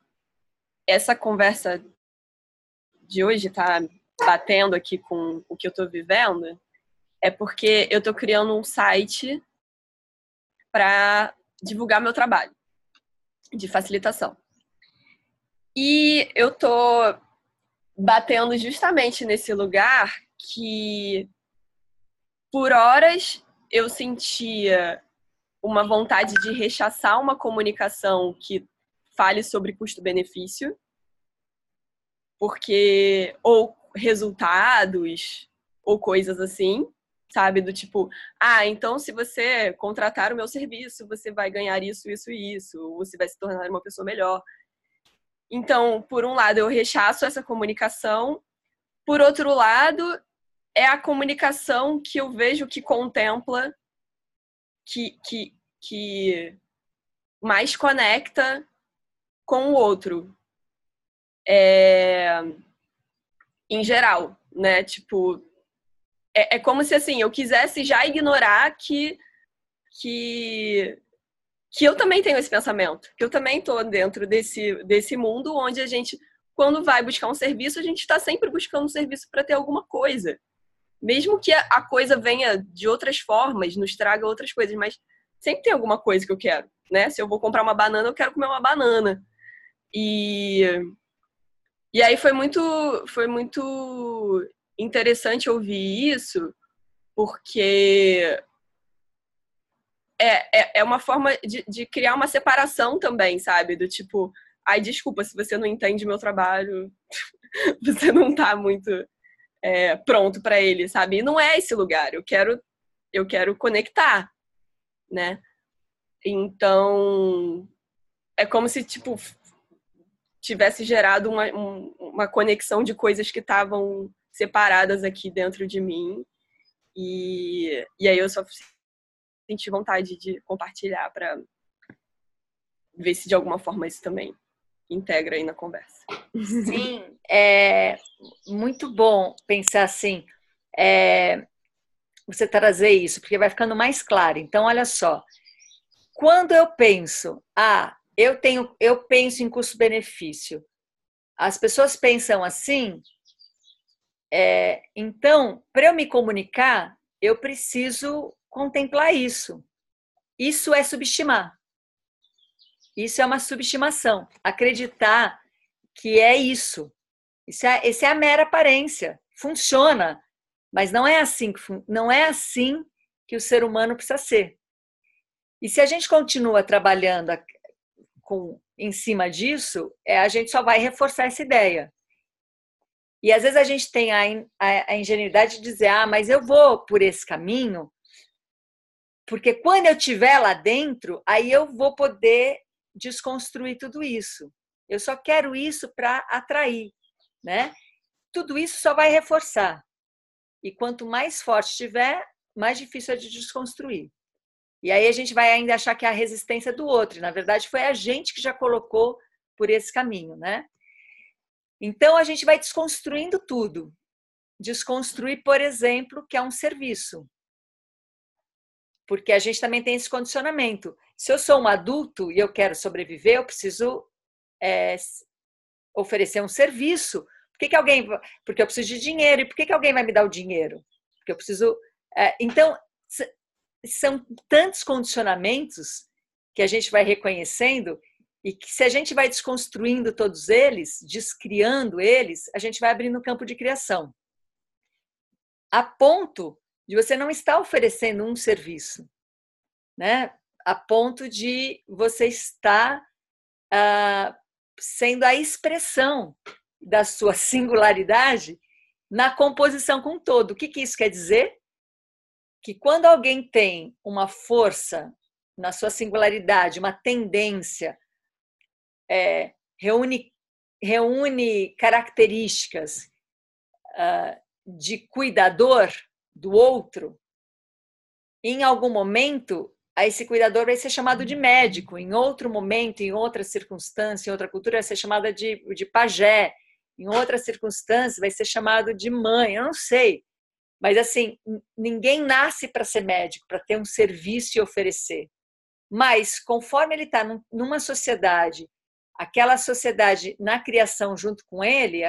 essa conversa de hoje está batendo aqui com o que eu estou vivendo é porque eu estou criando um site para divulgar meu trabalho. de facilitação. E eu tô batendo justamente nesse lugar que, por horas, eu sentia uma vontade de rechaçar uma comunicação que fale sobre custo-benefício, porque ou resultados ou coisas assim, sabe, do tipo, então se você contratar o meu serviço, você vai ganhar isso, isso e isso, ou você vai se tornar uma pessoa melhor. Então, por um lado, eu rechaço essa comunicação, por outro lado, é a comunicação que eu vejo que contempla, que mais conecta com o outro. Em geral, né? Tipo, é como se, assim, eu quisesse já ignorar que eu também tenho esse pensamento, que eu também estou dentro desse mundo onde a gente, quando vai buscar um serviço, a gente está sempre buscando um serviço para ter alguma coisa. Mesmo que a coisa venha de outras formas, nos traga outras coisas, mas sempre tem alguma coisa que eu quero, né? Se eu vou comprar uma banana, eu quero comer uma banana. E aí foi muito interessante ouvir isso, porque é uma forma de criar uma separação também, sabe? Do tipo, desculpa, se você não entende meu trabalho, você não tá muito pronto para ele, sabe? E não é esse lugar, eu quero conectar, né? Então, é como se, tipo, tivesse gerado uma conexão de coisas que estavam separadas aqui dentro de mim. E aí eu só senti vontade de compartilhar para ver se de alguma forma isso também integra aí na conversa. Sim, é muito bom pensar assim, você trazer isso, porque vai ficando mais claro. Então, olha só, quando eu penso, eu penso em custo-benefício, as pessoas pensam assim, então, para eu me comunicar, eu preciso contemplar isso. Isso é subestimar. Isso é uma subestimação. Acreditar que é isso. Isso é a mera aparência. Funciona, mas não é assim que o ser humano precisa ser. E se a gente continua trabalhando em cima disso, a gente só vai reforçar essa ideia. E às vezes a gente tem a ingenuidade de dizer, mas eu vou por esse caminho, porque quando eu estiver lá dentro, aí eu vou poder desconstruir tudo isso. Eu só quero isso para atrair, né? Tudo isso só vai reforçar. E quanto mais forte estiver, mais difícil é de desconstruir. E aí a gente vai ainda achar que é a resistência do outro. E, na verdade, foi a gente que já colocou por esse caminho, né? Então, a gente vai desconstruindo tudo. Desconstruir, por exemplo, que é um serviço. Porque a gente também tem esse condicionamento. Se eu sou um adulto e eu quero sobreviver, eu preciso oferecer um serviço. Porque eu preciso de dinheiro. E por que alguém vai me dar o dinheiro? Porque eu preciso... Então, são tantos condicionamentos que a gente vai reconhecendo e que, se a gente vai desconstruindo todos eles, descriando eles, a gente vai abrindo um campo de criação. A ponto de você não estar oferecendo um serviço, né? A ponto de você estar sendo a expressão da sua singularidade na composição com o todo. O que isso quer dizer? Que quando alguém tem uma força na sua singularidade, uma tendência, reúne características de cuidador do outro, em algum momento, esse cuidador vai ser chamado de médico, em outro momento, em outra circunstância, em outra cultura, vai ser chamada de pajé, em outra circunstância, vai ser chamado de mãe, eu não sei. Mas, assim, ninguém nasce para ser médico, para ter um serviço e oferecer. Mas, conforme ele está numa sociedade, aquela sociedade na criação junto com ele,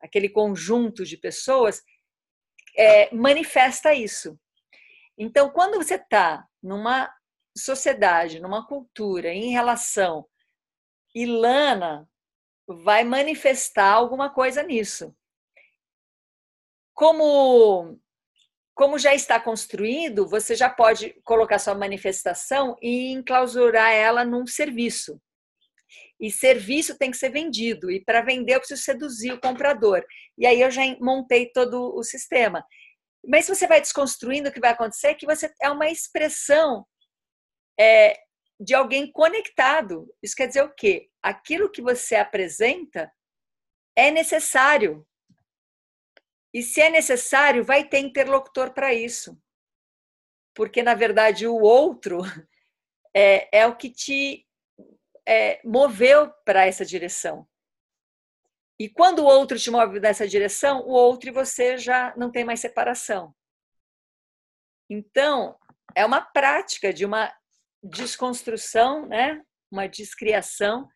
aquele conjunto de pessoas, manifesta isso. Então, quando você está numa sociedade, numa cultura, em relação, Ilana vai manifestar alguma coisa nisso. Como já está construído, você já pode colocar sua manifestação e enclausurar ela num serviço. E serviço tem que ser vendido. E para vender eu preciso seduzir o comprador. E aí eu já montei todo o sistema. Mas se você vai desconstruindo, o que vai acontecer é que você é uma expressão de alguém conectado. Isso quer dizer o quê? Aquilo que você apresenta é necessário. E se é necessário, vai ter interlocutor para isso. Porque, na verdade, o outro é o que te moveu para essa direção. E quando o outro te move nessa direção, o outro e você já não tem mais separação. Então, é uma prática de uma desconstrução, né? Uma descriação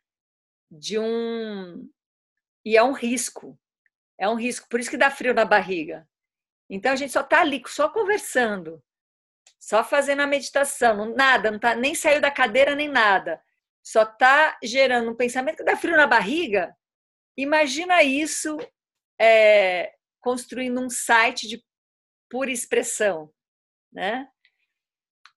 de um... E é um risco. É um risco. Por isso que dá frio na barriga. Então, a gente só está ali, só conversando. Só fazendo a meditação. Nada, não tá, nem saiu da cadeira, nem nada. Só está gerando um pensamento que dá frio na barriga. Imagina isso construindo um site de pura expressão, né?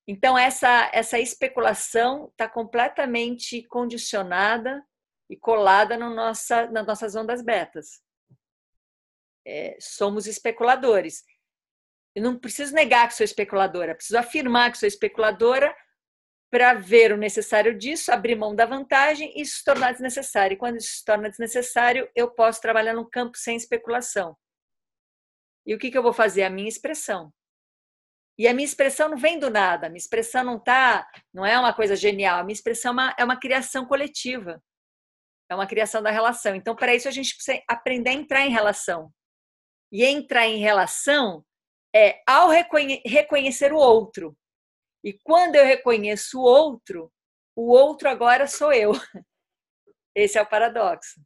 Então, essa especulação está completamente condicionada e colada nas nossas ondas betas. Somos especuladores. Eu não preciso negar que sou especuladora, preciso afirmar que sou especuladora para ver o necessário disso, abrir mão da vantagem e isso se tornar desnecessário. E quando isso se torna desnecessário, eu posso trabalhar num campo sem especulação. E o que eu vou fazer? A minha expressão. E a minha expressão não vem do nada, a minha expressão não é uma coisa genial, a minha expressão é uma criação coletiva, é uma criação da relação. Então, para isso, a gente precisa aprender a entrar em relação. E entrar em relação ao reconhecer o outro. E quando eu reconheço o outro agora sou eu. Esse é o paradoxo.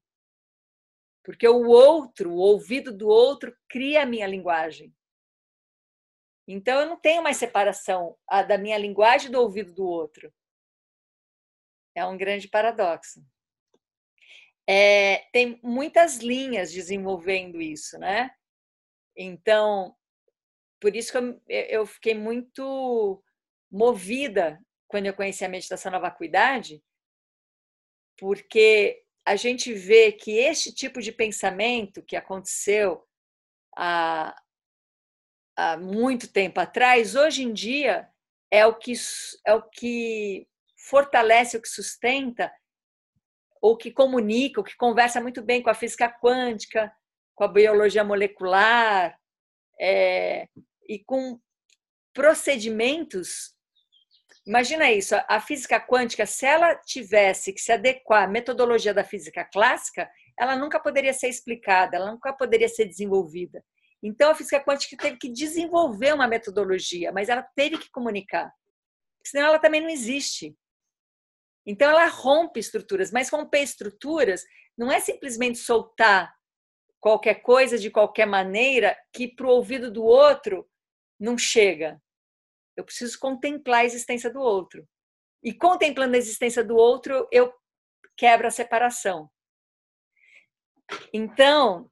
Porque o outro, o ouvido do outro, cria a minha linguagem. Então, eu não tenho mais separação da minha linguagem e do ouvido do outro. É um grande paradoxo. Tem muitas linhas desenvolvendo isso, né? Então, por isso que eu fiquei muito movida quando eu conheci a meditação na vacuidade, porque a gente vê que este tipo de pensamento que aconteceu há muito tempo atrás, hoje em dia é o que fortalece, o que sustenta, ou que comunica, o que conversa muito bem com a física quântica, com a biologia molecular, e com procedimentos. Imagina isso, a física quântica, se ela tivesse que se adequar à metodologia da física clássica, ela nunca poderia ser explicada, ela nunca poderia ser desenvolvida. Então, a física quântica teve que desenvolver uma metodologia, mas ela teve que comunicar, senão ela também não existe. Então, ela rompe estruturas, mas romper estruturas não é simplesmente soltar qualquer coisa de qualquer maneira que para o ouvido do outro não chega. Eu preciso contemplar a existência do outro. E contemplando a existência do outro, eu quebro a separação. Então,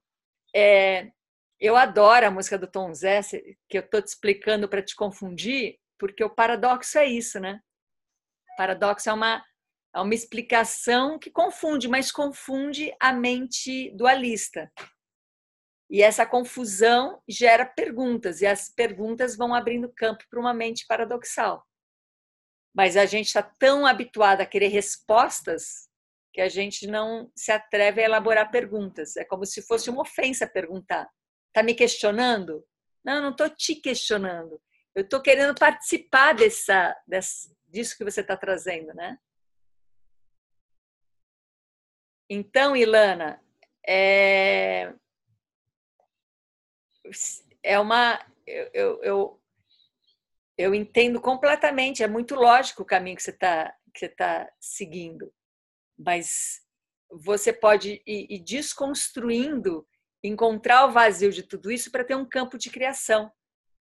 eu adoro a música do Tom Zé, que eu estou te explicando para te confundir, porque o paradoxo é isso, né? O paradoxo é uma explicação que confunde, mas confunde a mente dualista. E essa confusão gera perguntas, e as perguntas vão abrindo campo para uma mente paradoxal. Mas a gente está tão habituado a querer respostas que a gente não se atreve a elaborar perguntas. É como se fosse uma ofensa perguntar. Está me questionando? Não, não estou te questionando. Eu estou querendo participar disso que você está trazendo, né? Então, Ilana, eu entendo completamente, é muito lógico o caminho que você está seguindo, mas você pode ir desconstruindo, encontrar o vazio de tudo isso para ter um campo de criação,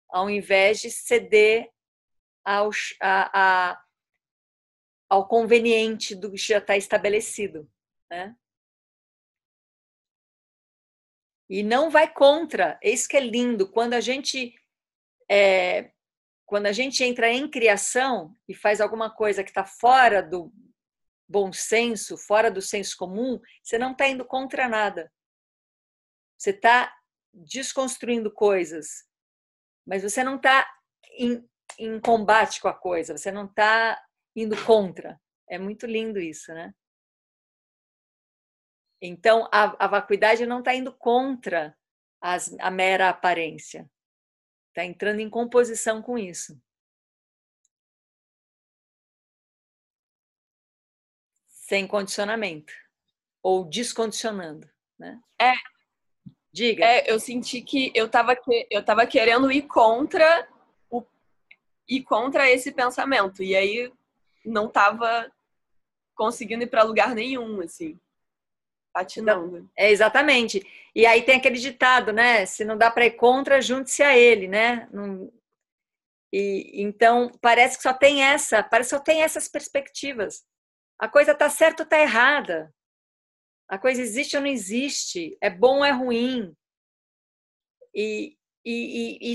ao invés de ceder ao conveniente do que já está estabelecido, né? E não vai contra. Isso que é lindo. Quando a gente entra em criação e faz alguma coisa que está fora do bom senso, fora do senso comum, você não está indo contra nada. Você está desconstruindo coisas, mas você não está em combate com a coisa, você não está indo contra. É muito lindo isso, né? Então, a vacuidade não está indo contra a mera aparência. Está entrando em composição com isso. Sem condicionamento. Ou descondicionando, né? Diga. Eu senti que eu tava querendo ir contra esse pensamento. E aí não tava conseguindo ir para lugar nenhum, assim. Patinando. Exatamente. E aí tem aquele ditado, né? Se não dá para ir contra, junte-se a ele, né? E então parece que só tem essas perspectivas. A coisa está certa ou está errada. A coisa existe ou não existe. É bom ou é ruim. E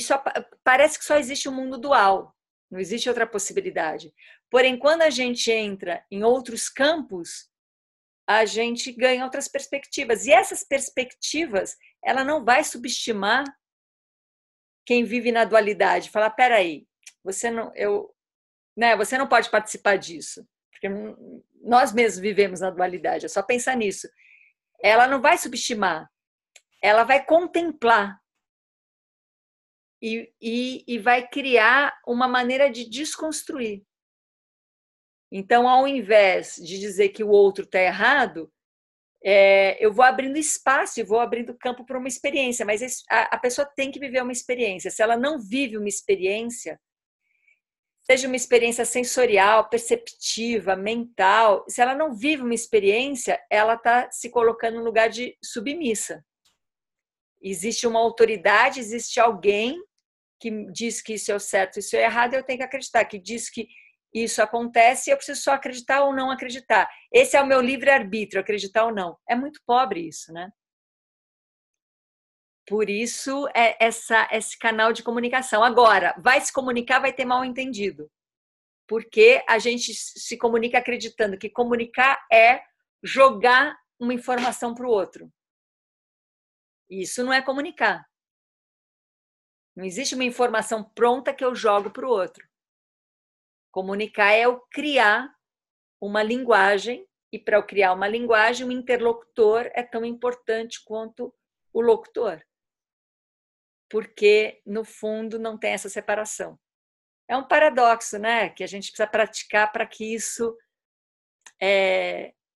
só parece que só existe um mundo dual. Não existe outra possibilidade. Porém, quando a gente entra em outros campos, a gente ganha outras perspectivas. E essas perspectivas, ela não vai subestimar quem vive na dualidade. Falar, peraí, você não pode participar disso. Porque nós mesmos vivemos na dualidade, é só pensar nisso. Ela não vai subestimar, ela vai contemplar e vai criar uma maneira de desconstruir. Então, ao invés de dizer que o outro está errado, eu vou abrindo espaço e vou abrindo campo para uma experiência, mas a pessoa tem que viver uma experiência. Se ela não vive uma experiência, seja uma experiência sensorial, perceptiva, mental, se ela não vive uma experiência, ela está se colocando no lugar de submissa. Existe uma autoridade, existe alguém que diz que isso é o certo, isso é errado, eu tenho que acreditar, que diz que isso acontece e eu preciso só acreditar ou não acreditar. Esse é o meu livre-arbítrio, acreditar ou não. É muito pobre isso, né? Por isso, esse canal de comunicação. Agora, vai se comunicar, vai ter mal entendido. Porque a gente se comunica acreditando que comunicar é jogar uma informação para o outro. Isso não é comunicar. Não existe uma informação pronta que eu jogo para o outro. Comunicar é eu criar uma linguagem, e para eu criar uma linguagem, o interlocutor é tão importante quanto o locutor. Porque, no fundo, não tem essa separação. É um paradoxo, né? Que a gente precisa praticar para que isso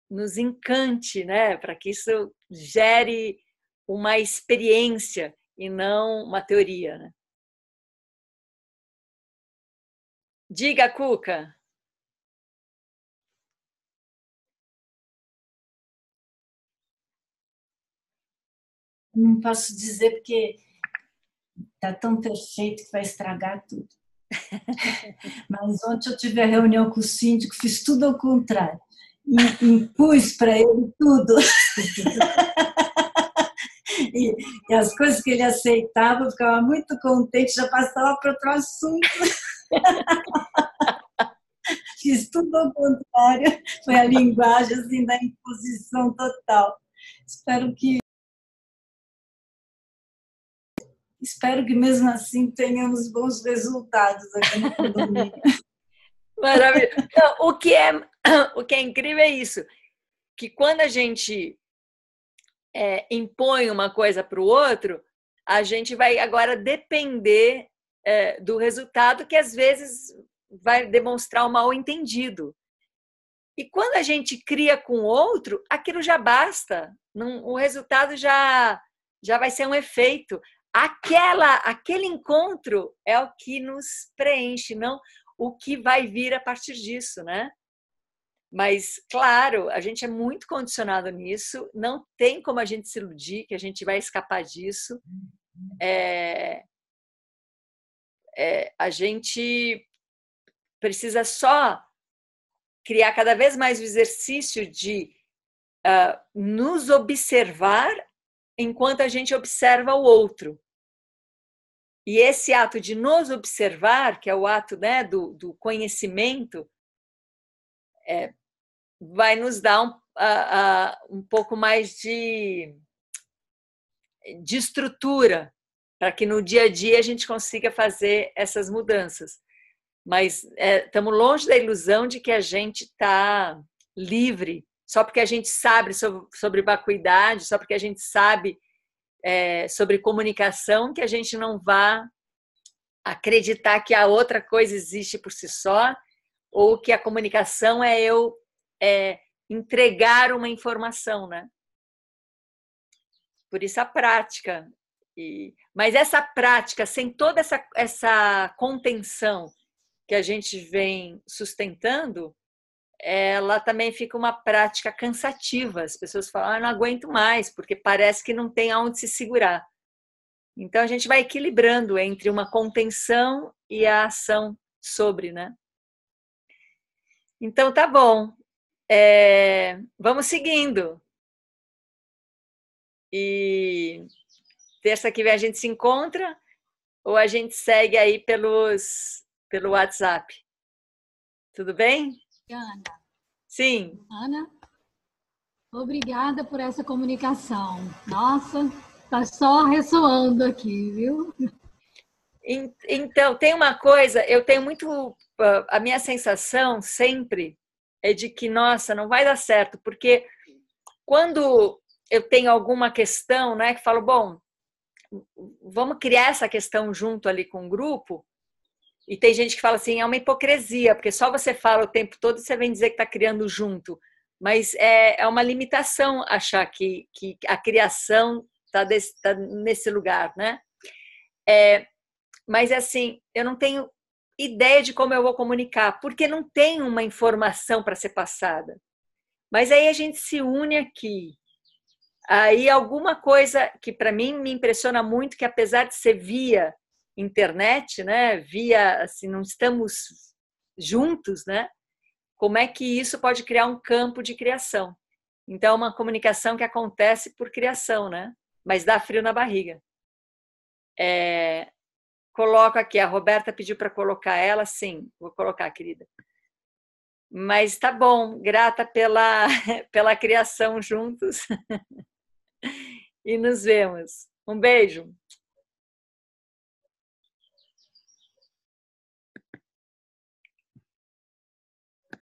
nos encante, né? Para que isso gere uma experiência e não uma teoria, né? Diga, Cuca. Não posso dizer porque está tão perfeito que vai estragar tudo. Mas ontem eu tive a reunião com o síndico, fiz tudo ao contrário. Impus para ele tudo. E as coisas que ele aceitava, eu ficava muito contente, já passava para outro assunto. Fiz tudo ao contrário. Foi a linguagem assim, da imposição total. Espero que mesmo assim tenhamos bons resultados aqui no condomínio. Maravilha. Então, o que é incrível é isso, que quando a gente impõe uma coisa para o outro, a gente vai agora depender do resultado, que às vezes vai demonstrar um mal-entendido. E quando a gente cria com o outro, aquilo já basta. O resultado já vai ser um efeito. Aquele encontro é o que nos preenche, não o que vai vir a partir disso, né? Mas, claro, a gente é muito condicionado nisso, não tem como a gente se iludir que a gente vai escapar disso. A gente precisa só criar cada vez mais o exercício de nos observar enquanto a gente observa o outro. E esse ato de nos observar, que é o ato, né, do conhecimento, vai nos dar um pouco mais de estrutura para que no dia a dia a gente consiga fazer essas mudanças. Mas estamos longe da ilusão de que a gente está livre só porque a gente sabe sobre vacuidade, só porque a gente sabe sobre comunicação, que a gente não vá acreditar que a outra coisa existe por si só, ou que a comunicação é eu entregar uma informação, né? Por isso a prática. Mas essa prática, sem toda essa contenção que a gente vem sustentando, ela também fica uma prática cansativa. As pessoas falam, não aguento mais, porque parece que não tem aonde se segurar. Então, a gente vai equilibrando entre uma contenção e a ação sobre, né? Então, tá bom. Vamos seguindo. E terça que vem a gente se encontra ou a gente segue aí pelo WhatsApp. Tudo bem? Ana. Sim. Ana, obrigada por essa comunicação. Nossa, tá só ressoando aqui, viu? Então, tem uma coisa, eu tenho muito... A minha sensação sempre é de que, nossa, não vai dar certo, porque quando eu tenho alguma questão, né, que falo, bom, vamos criar essa questão junto ali com o grupo, e tem gente que fala assim, é uma hipocrisia, porque só você fala o tempo todo e você vem dizer que está criando junto. Mas é uma limitação achar que a criação está nesse lugar, né? Mas assim, eu não tenho ideia de como eu vou comunicar, porque não tem uma informação para ser passada. Mas aí a gente se une aqui. Aí alguma coisa que para mim me impressiona muito, que apesar de ser via internet, né, via assim, não estamos juntos, né? Como é que isso pode criar um campo de criação? Então, uma comunicação que acontece por criação, né? Mas dá frio na barriga. Coloco aqui, a Roberta pediu para colocar ela, sim, vou colocar, querida. Mas tá bom, grata pela criação juntos. E nos vemos. Um beijo.